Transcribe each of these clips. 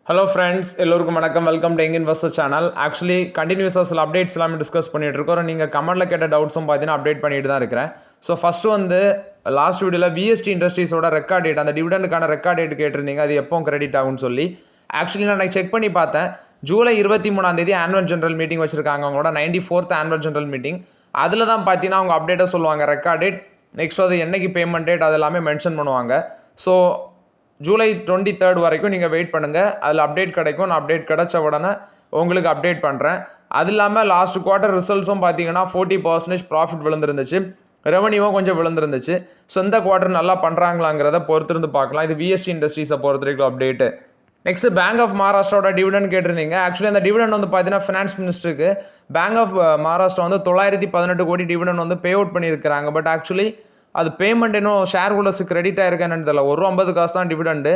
Hello friends, எல்லோருக்கும் வணக்கம். Welcome to young investor channel. Actually கண்டினியூஸாக சில அப்டேட்ஸ் எல்லாமே டிஸ்கஸ் பண்ணிட்டு இருக்கோம். நீங்கள் கமெண்ட்டில் கேட்ட டவுட்ஸும் பார்த்தீங்கன்னா அப்டேட் பண்ணிட்டு தான் இருக்கிறேன். ஸோ ஃபஸ்ட்டு வந்து லாஸ்ட் வீடியோவில் விஎஸ்டி இண்டஸ்ட்ரீஸோட ரெக்கார்ட் டேட், அந்த டிவிடெண்டுக்கான ரெக்கார்ட் டேட் கேட்டிருந்தீங்க. அது எப்போ கிரெடிட் ஆகும்னு சொல்லி ஆக்சுவலி நான் செக் பண்ணி பார்த்தேன். ஜூலை 23 ஆனுவல் ஜெனரல் மீட்டிங் வச்சிருக்காங்க, அவங்களோட 94th ஆனுவல் ஜெனரல் மீட்டிங். அதில் தான் பார்த்தீங்கன்னா அவங்க அப்டேட்டாக சொல்லுவாங்க ரெக்கார்ட் டேட், நெக்ஸ்ட் அது என்னைக்கு பேமெண்ட் டேட், அது எல்லாமே மென்ஷன் பண்ணுவாங்க. ஸோ ஜூலை 23 வரைக்கும் நீங்கள் வெயிட் பண்ணுங்கள், அதில் அப்டேட் கிடைக்கும். நான் அப்டேட் கிடைச்ச உடனே உங்களுக்கு அப்டேட் பண்ணுறேன். அது இல்லாமல் லாஸ்ட் குவார்ட்டர் ரிசல்ட்ஸும் பார்த்தீங்கன்னா 40% ப்ராஃபிட் விழுந்துருந்துச்சு, ரெவன்யூவும் கொஞ்சம் விழுந்துருந்துச்சு. ஸோ இந்த குவார்ட்டர் நல்லா பண்ணுறாங்களாங்கிறத பொறுத்திருந்து பார்க்கலாம். இது விஎஸ்டி இண்டஸ்ட்ரீஸை பொறுத்த வரைக்கும் அப்டேட்டு. நெக்ஸ்ட் பேங்க் ஆஃப் மகாராஷ்டிராவோட டிவிடெண்ட் கேட்டிருந்தீங்க. ஆக்சுவலி அந்த டிவிடெண்ட் வந்து பார்த்தீங்கன்னா ஃபினான்ஸ் மினிஸ்டருக்கு பேங்க் ஆஃப் மகாராஷ்டிரா வந்து 918 கோடி டிவிடெண்ட் வந்து பே அவுட் பண்ணியிருக்கிறாங்க. பட் ஆக்சுவலி அது பேமெண்ட் இன்னும் ஷேர் ஹோல்டர்ஸுக்கு கிரெடிட் ஆயிருக்கான்னு தெரியல. ஒரு 50 காசு தான் டிவிடெண்டு.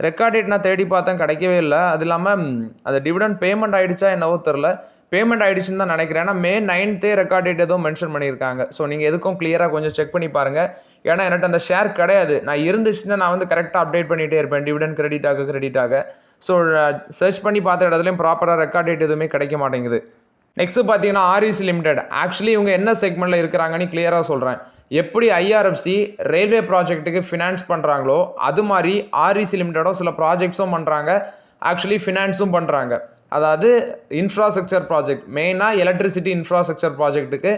ரெக்கார்ட் டேட் நான் தேடி பார்த்தேன், கிடைக்கவே இல்லை. அது இல்லாமல் அது டிவிடெண்ட் பேமெண்ட் ஆகிடுச்சா என்னவோ தெரில. பேமெண்ட் ஆகிடுச்சுன்னு தான் நினைக்கிறேன். ஏன்னா May 9th ரெக்கார்ட் டேட் எதுவும் மென்ஷன் பண்ணியிருக்காங்க. ஸோ நீங்கள் எதுக்கும் கிளியராக கொஞ்சம் செக் பண்ணி பாருங்கள். ஏன்னா என்கிட்ட அந்த ஷேர் கிடையாது. நான் இருந்துச்சுன்னா நான் வந்து கரெக்டாக அப்டேட் பண்ணிகிட்டே இருப்பேன், டிவிடெண்ட் கிரெடிட் ஆக. ஸோ சர்ச் பண்ணி பார்த்த இடத்துலையும் ப்ராப்பராக ரெக்கார்ட் டேட் எதுவுமே கிடைக்க மாட்டேங்குது. நெக்ஸ்ட் பார்த்தீங்கன்னா REC லிமிடெட். ஆக்சுவலி இவங்க என்ன செக்மெண்ட்டில் இருக்கிறாங்கன்னு கிளியராக சொல்கிறேன். எப்படி ஐஆர்எஃப்சி ரயில்வே ப்ராஜெக்ட்டுக்கு ஃபினான்ஸ் பண்ணுறாங்களோ அது மாதிரி REC லிமிடெடும் சில ப்ராஜெக்ட்ஸும் பண்ணுறாங்க, ஆக்சுவலி ஃபினான்ஸும் பண்ணுறாங்க. அதாவது இன்ஃப்ராஸ்ட்ரக்சர் ப்ராஜெக்ட், மெயினாக எலக்ட்ரிசிட்டி இன்ஃப்ராஸ்ட்ரக்சர் ப்ராஜெக்ட்டுக்கு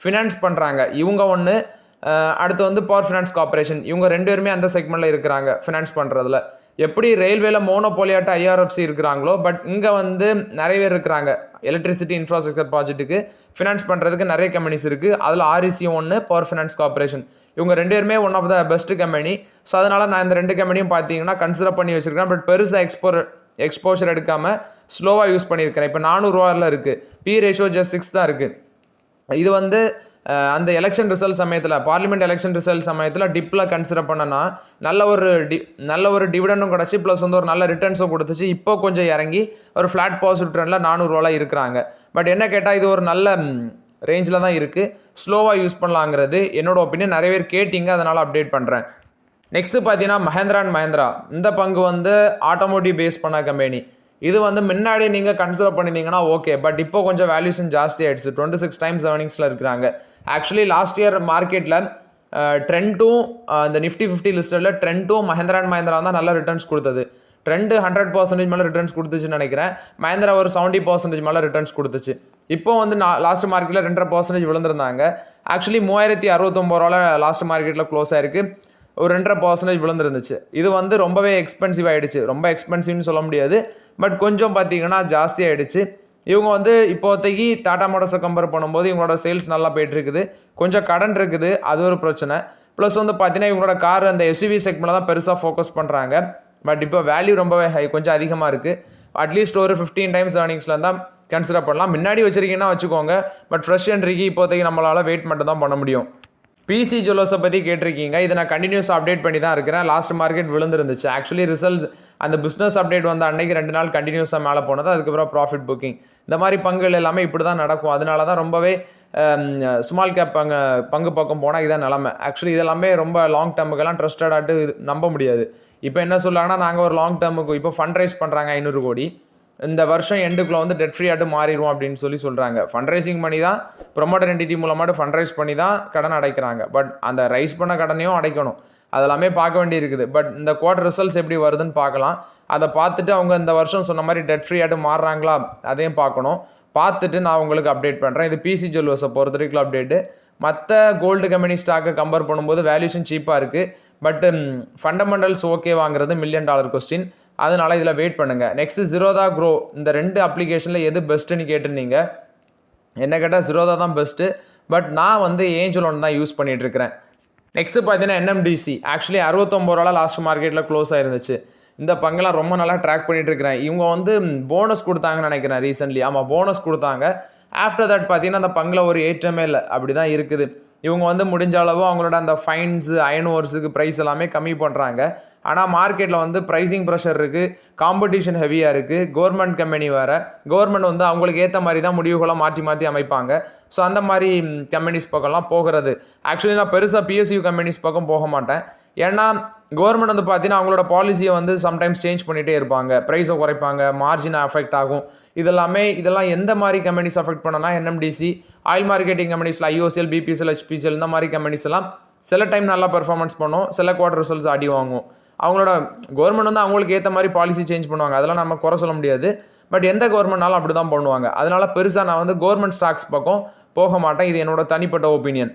ஃபினான்ஸ் பண்ணுறாங்க. இவங்க ஒன்று, அடுத்து வந்து பவர் ஃபினான்ஸ் கார்பரேஷன். இவங்க 2 பேருமே அந்த செக்மெண்ட்டில் இருக்கிறாங்க ஃபினான்ஸ் பண்ணுறதுல. எப்படி ரயில்வேல மோனோபோலியாட்ட ஐஆர்எஃப்சி இருக்கிறாங்களோ, பட் இங்கே வந்து நிறைய பேர் இருக்கிறாங்க. எலக்ட்ரிசிட்டி இன்ஃப்ராஸ்ட்ரக்சர் ப்ராஜெக்ட்டுக்கு ஃபினான்ஸ் பண்ணுறதுக்கு நிறைய கம்பெனிஸ் இருக்குது. அதில் REC ஒன்று, பவர் ஃபினான்ஸ் கார்பரேஷன். இவங்க 2 பேருமே one of the best company. So அதனால் நான் இந்த 2 கம்பெனியும் பார்த்தீங்கன்னா கன்சிடர் பண்ணி வச்சுருக்கேன். பட் பெருசாக எக்ஸ்போஷர் எடுக்காமல் ஸ்லோவாக யூஸ் பண்ணியிருக்கிறேன். இப்போ 400 ரூபாயில் இருக்குது, பி ரேஷியோ ஜஸ்ட் 6 தான் இருக்குது. இது வந்து அந்த எலெக்ஷன் ரிசல்ட் சமயத்தில், பார்லிமெண்ட் எலெக்ஷன் ரிசல்ட் சமயத்தில் டிப்பில் கன்சிடர் பண்ணனா நல்ல ஒரு டிவிடெண்டும் கிடச்சி, ப்ளஸ் வந்து ஒரு நல்ல ரிட்டர்ன்ஸும் கொடுத்துச்சு. இப்போ கொஞ்சம் இறங்கி ஒரு ஃப்ளாட் பாசிட்டிவ் ட்ரெண்டில் 400 ரூபாயில் இருக்கிறாங்க. பட் என்ன கேட்டால் இது ஒரு நல்ல ரேஞ்சில் தான் இருக்குது, ஸ்லோவாக யூஸ் பண்ணலாங்கிறது என்னோட ஒப்பீனியன். நிறைய பேர் கேட்டிங்க, அதனால் அப்டேட் பண்ணுறேன். நெக்ஸ்ட்டு பார்த்தீங்கன்னா மஹேந்திரா அண்ட் மஹேந்திரா. இந்த பங்கு வந்து ஆட்டோமோட்டிவ் பேஸ் பண்ண கம்பெனி. இது வந்து முன்னாடி நீங்கள் கன்சிடர் பண்ணியிருந்தீங்கன்னா ஓகே, பட் இப்போ கொஞ்சம் வேல்யூஷன் ஜாஸ்தி ஆகிடுச்சு. 26 times ஏர்னிங்ஸில் இருக்கிறாங்க. ஆக்சுவலி லாஸ்ட் இயர் மார்க்கெட்டில் ட்ரெண்டும் இந்த நிஃப்டி 50 லிஸ்ட்டில் ட்ரெண்டும் மஹேந்திரா அண்ட் மஹேந்திரா தான் நல்ல ரிட்டர்ன்ஸ் கொடுத்தது. ட்ரெண்டு 100% மேலே ரிட்டர்ன்ஸ் கொடுத்துச்சுன்னு நினைக்கிறேன். மஹேந்திரா ஒரு 70% மேலே ரிட்டர்ன்ஸ் கொடுத்துச்சு. இப்போ வந்து லாஸ்ட் மார்க்கெட்டில் 2.5% விழுந்திருந்தாங்க. ஆக்சுவலி 3069 ரூபாவில் லாஸ்ட் மார்க்கெட்டில் க்ளோஸ் ஆயிருக்கு. ஒரு 2.5% விழுந்துருந்துச்சு. இது வந்து ரொம்பவே எக்ஸ்பென்சிவ் ஆகிடுச்சு. ரொம்ப எக்ஸ்பென்சிவ்னு சொல்ல முடியாது, பட் கொஞ்சம் பார்த்தீங்கன்னா ஜாஸ்தி ஆகிடுச்சு. இவங்க வந்து இப்போதைக்கு டாடா மோட்டார்ஸை கம்பேர் பண்ணும்போது இவங்களோட சேல்ஸ் நல்லா போய்ட்டுருக்குது. கொஞ்சம் கடன் இருக்குது, அது ஒரு பிரச்சனை. ப்ளஸ் வந்து பார்த்தீங்கன்னா இவங்களோட கார் அந்த SUV செக்மெண்ட்டில் தான் பெருசாக ஃபோக்கஸ் பண்ணுறாங்க. பட் இப்போ வேல்யூ ரொம்பவே கொஞ்சம் அதிகமாக இருக்குது. அட்லீஸ்ட் ஒரு 15 times ஏர்னிங்ஸில் தான் கன்சிடர் பண்ணலாம். முன்னாடி வச்சுருக்கீங்கன்னா வச்சுக்கோங்க, பட் ஃப்ரெஷ் என்ட்ரிக்கு இப்போதைக்கு நம்மளால் வெயிட் மட்டும் தான் பண்ண முடியும். PC ஜுவல்லர்ஸை பற்றி கேட்டிருக்கீங்க. இதை நான் கண்டினியூஸாக அப்டேட் பண்ணி தான் இருக்கிறேன். லாஸ்ட் மார்க்கெட் விழுந்துருந்துச்சு. ஆக்சுவலி ரிசல்ட் அந்த பிஸ்னஸ் அப்டேட் வந்து அன்னைக்கு 2 நாள் கண்டினியூஸாக மேலே போனது. அதுக்கப்புறம் ப்ராஃபிட் புக்கிங். இந்த மாதிரி பங்குகள் எல்லாமே இப்படி தான் நடக்கும். அதனால தான் ரொம்பவே ஸ்மால் கேப் பங்கு பக்கம் போனால் இதான் நிலமை. ஆக்சுவலி இதெல்லாமே ரொம்ப லாங் டேர்முக்கெல்லாம் ட்ரஸ்டடாட்டு நம்ப முடியாது. இப்போ என்ன சொல்கிறாங்கன்னா, நாங்கள் ஒரு லாங் டேர்முக்கு இப்போ ஃபண்ட் ரைஸ் பண்ணுறாங்க 500 கோடி. இந்த வருஷம் எண்டுக்குள்ளே வந்து டெட் ஃப்ரீயாட்டு மாறிடுவோம் அப்படின்னு சொல்கிறாங்க. ஃபண்ட் ரைசிங் பண்ணி தான், ப்ரொமோட்டர் என்டிட்டி மூலமாட்டு ஃபண்ட் ரைஸ் பண்ணி தான் கடன் அடைக்கிறாங்க. பட் அந்த ரைஸ் பண்ண கடனையும் அடைக்கணும், அதெல்லாமே பார்க்க வேண்டியிருக்குது. பட் இந்த குவார்டர் ரிசல்ட்ஸ் எப்படி வருதுன்னு பார்க்கலாம். அதை பார்த்துட்டு அவங்க இந்த வருஷம் சொன்ன மாதிரி டெட் ஃப்ரீயாட்டு மாறுறாங்களா அதையும் பார்க்கணும். பார்த்துட்டு நான் உங்களுக்கு அப்டேட் பண்ணுறேன். இது PC ஜுவல்லர்ஸை பொறுத்த வரைக்கும் அப்டேட்டு. மற்ற கோல்டு கம்பெனி ஸ்டாக்கை கம்பேர் பண்ணும்போது வேல்யூஷன் சீப்பாக இருக்குது. பட் ஃபண்டமெண்டல்ஸ் ஓகே வாங்குறது $1 million கொஸ்டின். அதனால் இதில் வெயிட் பண்ணுங்கள். நெக்ஸ்ட்டு ஜிரோதா க்ரோ. இந்த 2 அப்ளிகேஷனில் எது பெஸ்ட்டுன்னு கேட்டிருந்தீங்க. என்ன கேட்டால் ஜிரோதா தான் பெஸ்ட்டு. பட் நான் வந்து ஏஞ்சல் ஒன் தான் யூஸ் பண்ணிகிட்ருக்கிறேன். நெக்ஸ்ட்டு பார்த்தீங்கன்னா NMDC. ஆக்சுவலி 69 ரூபாவில் லாஸ்ட் மார்க்கெட்டில் க்ளோஸ் ஆயிருந்துச்சு. இந்த பங்கெல்லாம் ரொம்ப நல்லா ட்ராக் பண்ணிகிட்டு இருக்கிறேன். இவங்க வந்து போனஸ் கொடுத்தாங்கன்னு நினைக்கிறேன் ரீசெண்ட்லி. ஆமாம், போனஸ் கொடுத்தாங்க. ஆஃப்டர் தட் பார்த்தீங்கன்னா அந்த பங்கில் ஒரு ஏற்றமே இல்லை, அப்படி தான் இருக்குது. இவங்க வந்து முடிஞ்ச அளவு அவங்களோட அந்த ஃபைன்ஸு அயன் ஓர்ஸுக்கு ப்ரைஸ் எல்லாமே கம்மி பண்ணுறாங்க. ஆனால் மார்க்கெட்டில் வந்து ப்ரைஸிங் ப்ரெஷர் இருக்குது, காம்படிஷன் ஹெவியாக இருக்குது. கவர்மெண்ட் கம்பெனி வேறு. கவர்மெண்ட் வந்து அவங்களுக்கு ஏற்ற மாதிரி தான் முடிவுகளை மாற்றி அமைப்பாங்க. ஸோ அந்த மாதிரி கம்பெனிஸ் பக்கம்லாம் போகிறது. ஆக்சுவலி நான் பெருசாக PSU கம்பெனிஸ் பக்கம் போக மாட்டேன். ஏன்னா கவர்மெண்ட் வந்து பார்த்தீங்கன்னா அவங்களோட பாலிசியை வந்து சம்டைம்ஸ் சேஞ்ச் பண்ணிகிட்டே இருப்பாங்க, ப்ரைஸை குறைப்பாங்க, மார்ஜின் அஃபெக்ட் ஆகும். இதெல்லாம் எந்த மாதிரி கம்பெனிஸ் அஃபெக்ட் பண்ணனா என்எம்டிசி, ஆயில் மார்க்கெட்டிங் கம்பெனிஸில் ஐஓசிஎல், பிபிசிஎல், ஹெச்பிசிஎல் இந்த மாதிரி கம்பெனிஸ் எல்லாம் சில டைம் நல்லா பெர்ஃபார்மன்ஸ் பண்ணும், சில குவார்டர் ரிசல்ட்ஸ் அடி வாங்கும். அவங்களோட கவர்மெண்ட் வந்து அவங்களுக்கு ஏற்ற மாதிரி பாலிசி சேஞ்ச் பண்ணுவாங்க, அதெல்லாம் நம்ம குறை சொல்ல முடியாது. பட் எந்த கவர்மெண்ட்னாலும் அப்படி தான் பண்ணுவாங்க. அதனால் பெருசாக நான் வந்து கவர்மெண்ட் ஸ்டாக்ஸ் பக்கம் போக மாட்டேன். இது என்னோட தனிப்பட்ட ஒப்பீனியன்.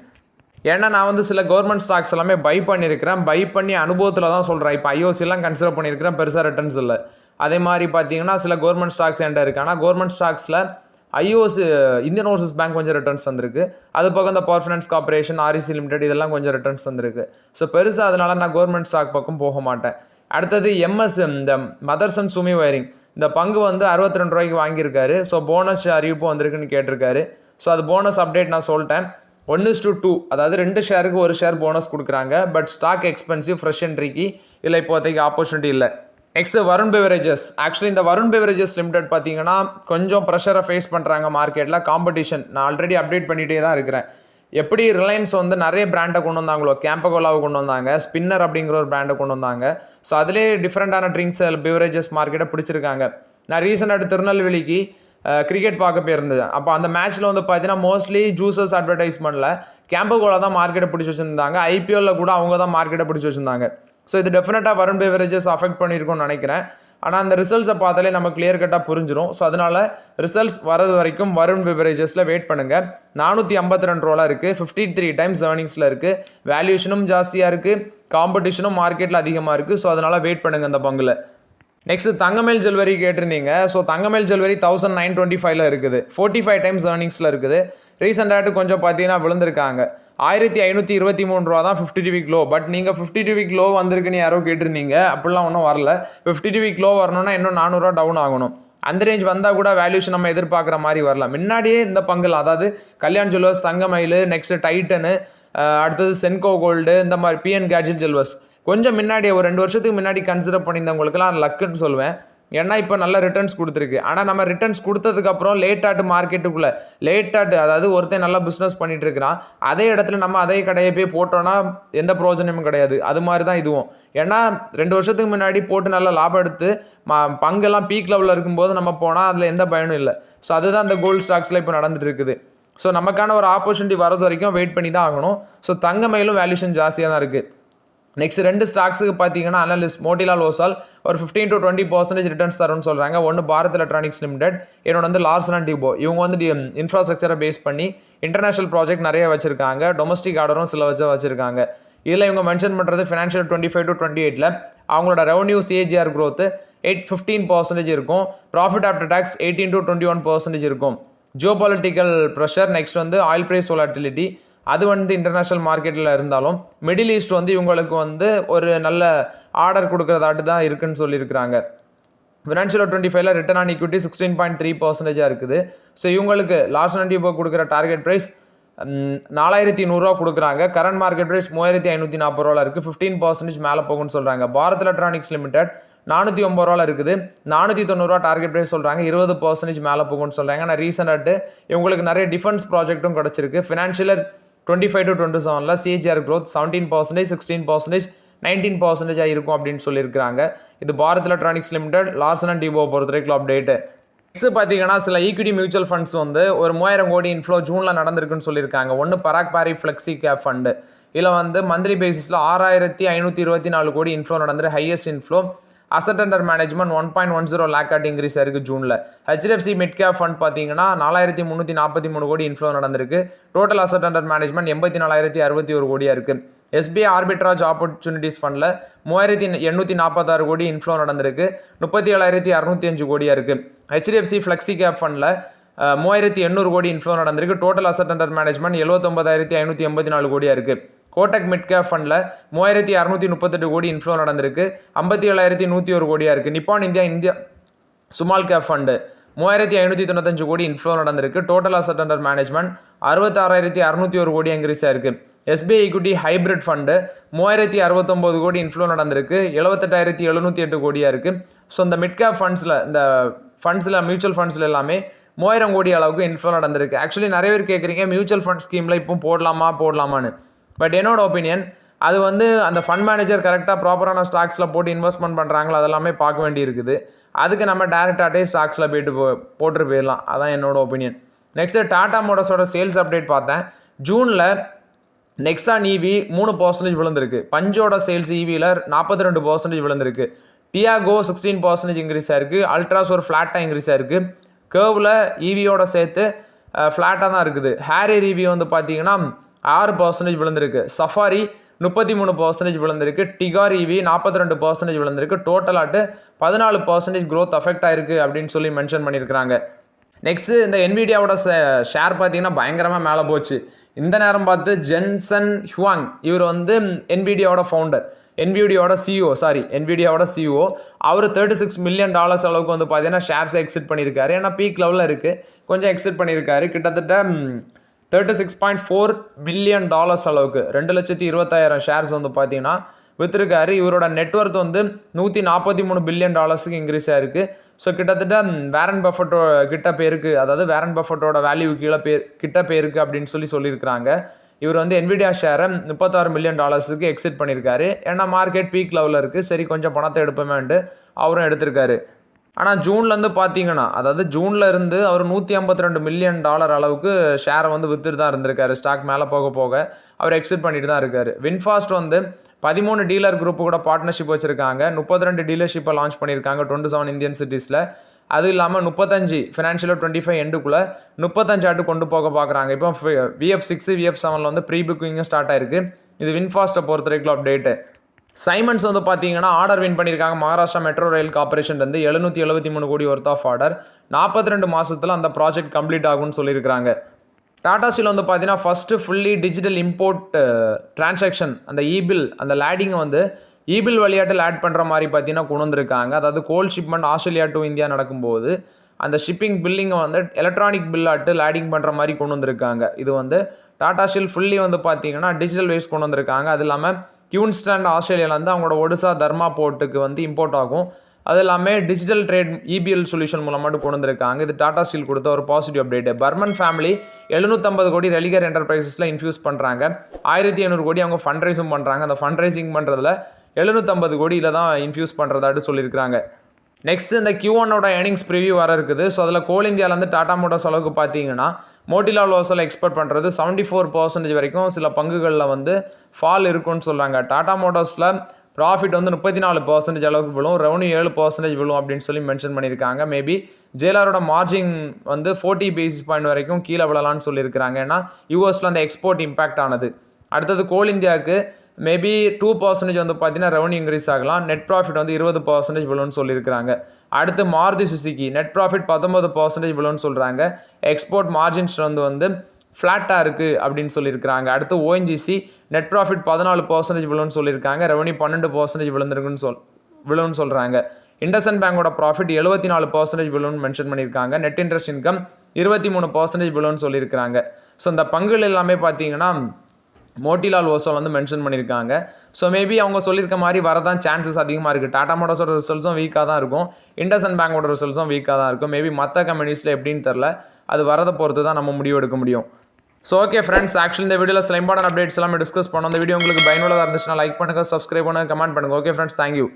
ஏன்னா நான் வந்து சில கவர்மெண்ட் ஸ்டாக்ஸ் எல்லாமே பை பண்ணியிருக்கிறேன், பை பண்ணி அனுபவத்தில் தான் சொல்கிறேன். இப்போ ஐஓசிலாம் கன்சிடர் பண்ணியிருக்கிறேன், பெருசாக ரிட்டர்ன்ஸ் இல்லை. அதே மாதிரி பார்த்தீங்கன்னா சில கவர்மெண்ட் ஸ்டாக்ஸ் என்கிட்ட இருக்குது. ஆனால் கவர்மெண்ட் ஸ்டாக்ஸில் ஐஓசி இந்தியன் ஓவர்சீஸ் பேங்க் கொஞ்சம் ரிட்டர்ன்ஸ் வந்திருக்கு, அது போக இந்த Power Finance Corporation, REC Limited இதெல்லாம் கொஞ்சம் ரிட்டர்ன்ஸ் வந்திருக்கு. ஸோ பெருசாக அதனால் நான் கவர்மெண்ட் ஸ்டாக் பக்கம் போக மாட்டேன். அடுத்தது எம்எஸ், இந்த மதர்சன் சுமி வயரிங், இந்த பங்கு வந்து 62 ரூபாய்க்கு வாங்கியிருக்காரு. ஸோ போனஸ் அறிவிப்பு வந்திருக்குன்னு கேட்டிருக்காரு. ஸோ அது போனஸ் அப்டேட் நான் சொல்லிட்டேன். 1:2, அதாவது 2 ஷேருக்கு 1 ஷேர் போனஸ் கொடுக்குறாங்க. பட் ஸ்டாக் எக்ஸ்பென்சிவ், ஃப்ரெஷ் என்ட்ரிக்கு இல்லை இப்போதைக்கு ஆப்பர்ச்சுனிட்டி இல்லை. Next Varun beverages. ஆக்சுவலி இந்த வருண் பெவரேஜஸ் லிமிடெட் பார்த்தீங்கன்னா கொஞ்சம் ப்ரெஷரை ஃபேஸ் பண்ணுறாங்க மார்க்கெட்டில். காம்படிஷன் நான் ஆல்ரெடி அப்டேட் பண்ணிகிட்டே தான் இருக்கிறேன். எப்படி ரிலையன்ஸ் வந்து நிறைய பிராண்டை கொண்டு வந்தாங்களோ, கேம்பகோலாவை கொண்டு வந்தாங்க, ஸ்பின்னர் அப்படிங்கிற ஒரு பிராண்டை கொண்டு வந்தாங்க. ஸோ அதிலே டிஃப்ரெண்டான ட்ரிங்க்ஸ் பெவரேஜஸ் மார்க்கெட்டை பிடிச்சிருக்காங்க. நான் ரீசெண்டாக திருநெல்வேலிக்கு கிரிக்கெட் பார்க்க போயிருந்தது. அப்போ அந்த மேட்ச்சில் வந்து பார்த்தீங்கன்னா மோஸ்ட்லி ஜூசஸ் அட்வர்டைஸ்மெண்ட்டில் கேம்பகோலா தான் மார்க்கெட்டை பிடிச்சி வச்சுருந்தாங்க. ஐபிஎல்லில் கூட அவங்க தான் மார்க்கெட்டை பிடிச்சி வச்சுருந்தாங்க. ஸோ இது டெஃபினட்டாக வருண் பெவரேஜஸ் அஃபெக்ட் பண்ணியிருக்கும்னு நினைக்கிறேன். ஆனால் அந்த ரிசல்ட்ஸை பார்த்தாலே நம்ம கிளியர் கட்டாக புரிஞ்சிடும். ஸோ அதனால் ரிசல்ட்ஸ் வரது வரைக்கும் வருண் பெவரேஜஸில் வெயிட் பண்ணுங்கள். 452 ரூபாய் இருக்குது, 53 டைம்ஸ் ஏர்னிங்ஸில் இருக்குது, வேல்யூஷனும் ஜாஸ்தியாக இருக்குது, காம்படிஷனும் மார்க்கெட்டில் அதிகமாக இருக்குது. ஸோ அதனால் வெயிட் பண்ணுங்கள் அந்த பங்கில். நெக்ஸ்ட் தங்கமேல் ஜுவல்லரி கேட்டிருந்தீங்க. ஸோ தங்கமேல் ஜுவல்லரி 1925 இருக்குது, 45 டைம்ஸ் ஏர்னிங்ஸில் இருக்குது. ரீசெண்டாக கொஞ்சம் பார்த்தீங்கன்னா விழுந்திருக்காங்க. 1523 ரூபா தான் 52 வீக் லோ. பட் நீங்கள் 52 வீக் லோ வந்திருக்குன்னு யாரோ கேட்டிருந்தீங்க, அப்படிலாம் ஒன்றும் வரல. 52 வீக் லோ வரணும்னா இன்னும் 400 ரூபா டவுன் ஆகணும். அந்த ரேஞ்ச் வந்தால் கூட வேல்யூஷன் நம்ம எதிர்பார்க்குற மாதிரி வரலாம். முன்னாடியே இந்த பங்கில், அதாவது கல்யாண் ஜுவல்லர்ஸ், தங்கமயில், நெக்ஸ்ட் டைட்டனு, அடுத்தது சென்கோ கோல்டு, இந்த மாதிரி பிஎன் கேட்ஜெட் ஜுவல்லர்ஸ் கொஞ்சம் முன்னாடியே ஒரு 2 வருஷத்துக்கு முன்னாடி கன்சிடர் பண்ணியிருந்தவங்களுக்குலாம் லக்குன்னு சொல்லுவேன். ஏன்னா இப்போ நல்ல ரிட்டர்ன்ஸ் கொடுத்துருக்கு. ஆனால் நம்ம ரிட்டர்ன்ஸ் கொடுத்ததுக்கப்புறம் லேட்டாட்டு மார்க்கெட்டுக்குள்ளே அதாவது ஒருத்தன் நல்லா பிஸ்னஸ் பண்ணிட்டு இருக்கிறான், அதே இடத்துல நம்ம அதே கடையை போய் போட்டோன்னா எந்த பிரயோஜனமும் கிடையாது. அது மாதிரி தான் இதுவும். ஏன்னா 2 வருஷத்துக்கு முன்னாடி போட்டு நல்லா லாபம் எடுத்து பங்கெல்லாம் பீக் லெவலில் இருக்கும்போது நம்ம போனால் அதில் எந்த பயனும் இல்லை. ஸோ அதுதான் அந்த கோல்டு ஸ்டாக்ஸில் இப்போ நடந்துட்டு இருக்குது. ஸோ நமக்கான ஒரு ஆப்பர்ச்சுனிட்டி வரது வரைக்கும் வெயிட் பண்ணி தான் ஆகணும். ஸோ தங்கமயிலும் வேல்யூஷன் ஜாஸ்தியாக தான் இருக்குது. நெக்ஸ்ட் 2 ஸ்டாக்ஸுக்கு பார்த்தீங்கன்னா அனலிஸ்ட் மோட்டிலால் ஓசால் ஒரு 15 to 20% ரிட்டர்ன்ஸ் தரும்னு சொல்கிறாங்க. ஒன்று பாரத் எலக்ட்ரானிக்ஸ் லிமிடெட், இன்னொன்று வந்து லார்சன் அண்ட் டியூபோ. இவங்க வந்து இன்ஃப்ராஸ்ட்ரக்சரை பேஸ் பண்ணி இன்டர்நேஷனல் ப்ராஜெக்ட் நிறைய வச்சிருக்காங்க, டொமஸ்டிக் ஆர்டரும் சில வச்சிருக்காங்க. இதில் இவங்க மென்ஷன் பண்ணுறது ஃபினான்ஷியல் 25 to 28 அவங்களோட ரெவன்யூ CAGR growth 15% இருக்கும். ப்ராஃபிட் ஆஃப்டர் டேக்ஸ் 18 to 21% இருக்கும். ஜியோபாலிட்டிக்கல் ப்ரெஷர், நெக்ஸ்ட் வந்து ஆயில் ப்ரைஸ் வாலட்டிலிட்டி, அது வந்து இன்டர்நேஷ்னல் மார்க்கெட்டில் இருந்தாலும் மிடில் ஈஸ்ட் வந்து இவங்களுக்கு வந்து ஒரு நல்ல ஆர்டர் கொடுக்குறதாட்டு தான் இருக்குன்னு சொல்லியிருக்கிறாங்க. ஃபினான்ஷியல் 25 ரிட்டர்ன் ஆன் ஈக்விட்டி 16.3% இருக்குது. ஸோ இவங்களுக்கு லார்சன் அண்ட் டியூபோ கொடுக்குற டார்கெட் ப்ரைஸ் 4100 ரூபா கொடுக்குறாங்க. கரண்ட் மார்க்கெட் ப்ரைஸ் 3540 ரூபா இருக்குது, 15% மேலே போகும்னு சொல்கிறாங்க. பாரத் எலக்ட்ரானிக்ஸ் லிமிடெட் 409 ரூபா இருக்குது, 490 ரூபா டார்கெட் ப்ரைஸ் சொல்கிறாங்க, 20% மேலே போகும்னு சொல்கிறாங்க. ஆனால் ரீசெண்டாட்டு இவங்களுக்கு நிறைய டிஃபென்ஸ் ப்ராஜெக்ட்டும் கிடச்சிருக்கு. ஃபினான்ஷியல் 25 to 27 CAGR growth 17%, 16%, 19% இருக்கும் அப்படின்னு சொல்லியிருக்கிறாங்க. இது Bharat Electronics Limited, Larsen and Toubro பொறுத்த வரைக்கும் அப்டேட்டு. நெக்ஸ்ட் பார்த்தீங்கன்னா சில ஈக்விட்டி மியூச்சுவல் ஃபண்ட்ஸ் வந்து ஒரு 3000 கோடி இன்ஃப்ளோ ஜூனில் நடந்திருக்குன்னு சொல்லியிருக்காங்க. ஒன்று Parag Parikh flexi cap fund, இதில் வந்து மந்த்லி பேசிஸில் 6524 கோடி இன்ஃப்ளோ நடந்துரு, highest inflow. Asset under management 1.10 lakh increase ஆயிருக்கு ஜூனில். HDFC மிட் கேப் ஃபண்ட் பார்த்தீங்கன்னா 4343 கோடி இன்ஃப்ளோ நடந்திருக்கு. டோட்டல் அசட் அண்டர் மேனேஜ்மெண்ட் 84,061 கோடியாக இருக்குது. SBI ஆர்பிட்ராஜ் ஆப்பர்ச்சுனிட்டிஸ் ஃபண்டில் 3846 கோடி இன்ஃப்ளோ நடந்திருக்கு, 37,605 கோடியாக இருக்குது. HDFC ஃப்ளெக்ஸி கேப் ஃபண்டில் 3800 கோடி இன்ஃப்ளோ நடந்திருக்கு. டோட்டல் அசட் அண்டர் மேனேஜ்மெண்ட் 79,584 கோடியாக இருக்குது. கோட்டக் மிட் கேப் ஃபண்டில் 3638 கோடி இன்ஃப்ளோ நடந்திருக்கு, 57,101 கோடியாக இருக்குது. நிப்பான் இந்தியா சுமால் கேப் ஃபண்டு 3595 கோடி இன்ஃப்ளோ நடந்திருக்கு. டோட்டல் அசட் அண்டர் மேனேஜ்மெண்ட் 66,601 கோடி இன்க்ரீஸ் ஆயிருக்கு. SBI ஈக்விட்டி ஹைபிரிட் ஃபண்டு 3069 கோடி இன்ஃப்ளோ நடந்திருக்கு, 78,708 கோடியாக இருக்குது. ஸோ இந்த மிட் கேப் ஃபண்ட்ஸில் மியூச்சுவல் ஃபண்ட்ஸில் எல்லாமே 3000 கோடி அளவுக்கு இன்ஃப்ளோ நடந்திருக்கு. ஆக்சுவலி நிறைய பேர் கேட்குறீங்க மியூச்சுவல் ஃபண்ட் ஸ்கீமில் இப்போ போடலாமான்னு. பட் என்னோட ஒப்பீனியன் அது வந்து அந்த ஃபண்ட் மேனேஜர் கரெக்டாக ப்ராப்பரான ஸ்டாக்ஸில் போட்டு இன்வெஸ்ட்மெண்ட் பண்ணுறாங்களோ அதெல்லாமே பார்க்க வேண்டி இருக்குது. அதுக்கு நம்ம டேரெக்டாகவே ஸ்டாக்ஸில் போயிட்டு போட்டுட்டு போயிடலாம். அதான் என்னோட ஒப்பீனியன். நெக்ஸ்ட்டு டாடா மோட்டார்ஸோட சேல்ஸ் அப்டேட் பார்த்தேன். ஜூனில் நெக்ஸான் ஈவி 3% விழுந்திருக்கு. பஞ்சோட சேல்ஸ் ஈவியில் 42% விழுந்திருக்கு. டியாகோ 16% இன்க்ரீஸ் ஆயிருக்கு. அல்ட்ராஸ் ஒரு ஃப்ளாட்டாக இன்க்ரீஸ் ஆயிருக்கு. கேர்வில் ஈவியோட சேர்த்து ஃப்ளாட்டாக தான் இருக்குது. ஹேரியர் ஈவி வந்து பார்த்தீங்கன்னா 6% விழுந்திருக்கு. சஃபாரி 33% விழுந்திருக்கு. டிகார் ஈவி 42% விழுந்திருக்கு. டோட்டலாட்டு 14% க்ரோத் அஃபெக்ட் ஆயிருக்கு அப்படின்னு சொல்லி மென்ஷன் பண்ணியிருக்கிறாங்க. நெக்ஸ்ட்டு இந்த என்விடியாவோட ஷேர் பார்த்தீங்கன்னா பயங்கரமாக மேலே போச்சு. இந்த நேரம் பார்த்து ஜென்சன் ஹுவாங் இவர் வந்து என்விடியாவோட ஃபவுண்டர், என்விடியாவோட சிஇஓ அவர் $36 மில்லியன் அளவுக்கு வந்து பார்த்தீங்கன்னா ஷேர்ஸை எக்ஸிட் பண்ணியிருக்காரு. ஏன்னா பீக் லெவலில் இருக்குது, கொஞ்சம் எக்ஸிட் பண்ணியிருக்காரு. கிட்டத்தட்ட $36.4 பில்லியன் அளவுக்கு 2,20,000 ஷேர்ஸ் வந்து பார்த்தீங்கன்னா விற்றுருக்காரு. இவரோட நெட்ஒர்த் வந்து $143 பில்லியன் இன்க்ரீஸ் ஆயிருக்கு. ஸோ கிட்டத்தட்ட வேரன் பஃபட்டோ கிட்ட பேருக்கு, அதாவது வேரன் பஃபட்டோட வேல்யூ கிட்ட பேருக்கு அப்படின்னு சொல்லியிருக்கிறாங்க. இவர் வந்து என்விடியா ஷேரை $36 மில்லியன் எக்ஸிட் பண்ணியிருக்காரு. ஏன்னா மார்க்கெட் பீக் லெவலில் இருக்குது, சரி கொஞ்சம் பணத்தை எடுப்போமேன்ட்டு அவரும் எடுத்திருக்காரு. ஆனால் ஜூன்லேருந்து பார்த்தீங்கன்னா, அதாவது ஜூனில் இருந்து அவர் $152 மில்லியன் அளவுக்கு ஷேரை வந்து வித்துட்டு தான் இருந்திருக்காரு. ஸ்டாக் மேலே போக போக அவர் எக்ஸிட் பண்ணிட்டு தான் இருக்காரு. வின்ஃபாஸ்ட் வந்து 13 டீலர் குரூப்பு கூட பார்ட்னர்ஷிப் வச்சுருக்காங்க. 32 டீலர்ஷிப்பை லான்ச் பண்ணியிருக்காங்க 27 இந்தியன் சிட்டிஸில். அது இல்லாமல் 35 ஃபினான்ஷியல் 25 எண்டுக்குள்ளே 35 ஆட்டு கொண்டு போக பார்க்குறாங்க. இப்போ VF6 VF7 வந்து ப்ரீ புக்கிங்கும் ஸ்டார்ட் ஆயிருக்கு. இது வின்ஃபாஸ்ட்டை பொறுத்த வரைக்கும் அப்டேட்டு. சைமன்ஸ் வந்து பார்த்தீங்கன்னா ஆர்டர் வின் பண்ணியிருக்காங்க. மகாராஷ்டிரா மெட்ரோ ரயில் கார்பரேஷன் வந்து 773 கோடி ஒர்த் ஆஃப் ஆர்டர். 42 மாதத்தில் அந்த ப்ராஜெக்ட் கம்ப்ளீட் ஆகும்னு சொல்லியிருக்கிறாங்க. டாடா ஸ்டீல் வந்து பார்த்தீங்கன்னா first fully digital import transaction, அந்த இபில், அந்த லேடிங்கை வந்து இபில் வழியாட்டில் ஆட் பண்ணுற மாதிரி பார்த்தீங்கன்னா கொண்டு வந்திருக்காங்க. அதாவது gold shipment Australia to India நடக்கும்போது அந்த ஷிப்பிங் பில்லிங்கை வந்து எலக்ட்ரானிக் பில்லாட்டு லேடிங் பண்ணுற மாதிரி கொண்டு வந்திருக்காங்க. இது வந்து டாடா ஸ்டீல் ஃபுல்லி வந்து பார்த்தீங்கன்னா டிஜிட்டல் வேஸ் கொண்டு வந்திருக்காங்க. அது இல்லாமல் கியூன்ஸ்டாண்ட் ஆஸ்திரேலியாவிலேருந்து அவங்களோட ஒடிசா தர்மா போர்ட்டுக்கு வந்து இம்போர்ட் ஆகும். அது இல்லாமல் டிஜிட்டல் ட்ரேட் இபிஎல் சொல்யூஷன் மூலமாட்டு கொண்டு வந்திருக்காங்க. இது டாடா ஸ்டீல் கொடுத்த ஒரு பாசிட்டிவ் அப்டேட். பர்மன் ஃபேமிலி 750 கோடி ரெலிகர் என்டர்பிரைசஸில் இன்ஃபியூஸ் பண்ணுறாங்க. 1500 கோடி அவங்க ஃபண்ட் ரைஸும் பண்ணுறாங்க. அந்த ஃபண்ட் ரைசிங் பண்ணுறதுல 750 கோடியில் தான் இன்ஃபியூஸ் பண்ணுறதாட்டு சொல்லியிருக்கிறாங்க. நெக்ஸ்ட் இந்த Q1ஓட ஏர்னிங்ஸ் ப்ரிவியூ வர இருக்குது. ஸோ அதில் கோல் இந்தியாவிலேருந்து டாடா மோட்டார்ஸ் அளவுக்கு பார்த்தீங்கன்னா மோட்டிலால் ஓசல் எக்ஸ்பெக்ட் பண்ணுறது 74% வரைக்கும் சில பங்குகளில் வந்து ஃபால் இருக்குன்னு சொல்கிறாங்க. டாடா மோட்டார்ஸில் ப்ராஃபிட் வந்து 34% அளவுக்கு விழும், ரெவன்யூ 7% விழும் அப்படின்னு சொல்லி மென்ஷன் பண்ணியிருக்காங்க. மேபி ஜேலாரோட மார்ஜின் வந்து 40 பேசிஸ் பாயிண்ட் வரைக்கும் கீழே விழலான்னு சொல்லியிருக்கிறாங்க. ஏன்னா யூஎஸில் அந்த எக்ஸ்போர்ட் இம்பாக்ட் ஆனது. அடுத்தது கோல் இந்தியாவுக்கு மேபி 2% வந்து பார்த்தீங்கன்னா ரெவன்யூ இன்க்ரீஸ் ஆகலாம். நெட் ப்ராஃபிட் வந்து 20% விழுன்னு சொல்லியிருக்கிறாங்க. அடுத்து மாருதி சுசுகி நெட் ப்ராஃபிட் 19% விழுன்னு சொல்கிறாங்க. எக்ஸ்போர்ட் மார்ஜின்ஸ் வந்து ஃப்ளாட்டாக இருக்குது அப்படின்னு சொல்லியிருக்கிறாங்க. அடுத்து ONGC நெட் ப்ராஃபிட் 14% விழுன்னு சொல்லியிருக்காங்க. ரெவன்யூ 12% விழுன்னு சொல்கிறாங்க. இண்டஸ்இண்ட் பேங்கோட ப்ராஃபிட் 74% விழுன்னு மென்ஷன் பண்ணியிருக்காங்க. நெட் இன்ட்ரெஸ்ட் இன்கம் 23% விழுன்னு சொல்லியிருக்கிறாங்க. ஸோ இந்த பங்குகள் எல்லாமே பார்த்தீங்கன்னா மோட்டிலால் ஓசோல் வந்து மென்ஷன் பண்ணியிருக்காங்க. ஸோ மேபி அவங்க சொல்லியிருக்க மாதிரி வரதான் சான்சஸ் அதிகமாக இருக்குது. டாடா மோட்டார்ஸோட ரிசல்ட்ஸும் வீக்காக தான் இருக்கும், இண்டஸ்இண்ட் பேங்கோட ரிசல்ட்ஸும் வீக்காக தான் இருக்கும். மேபி மற்ற கம்பெனிஸில் எப்படின்னு தெரில, அது வரதை பொறுத்து தான் நம்ம முடிவு எடுக்க முடியும். ஸோ ஓகே ஃப்ரெண்ட்ஸ், ஆக்சுவலி இந்த வீடியோவில் சில இம்பார்ட்டன்ட் அப்டேட்ஸ் எல்லாமே டிஸ்கஸ் பண்ணோம். இந்த வீடியோ உங்களுக்கு பயனுள்ளதாக இருந்துச்சுன்னா லைக் பண்ணுங்கள், சப்ஸ்கிரைப் பண்ணுங்கள், கமெண்ட் பண்ணுங்கள். Okay friends, thank you.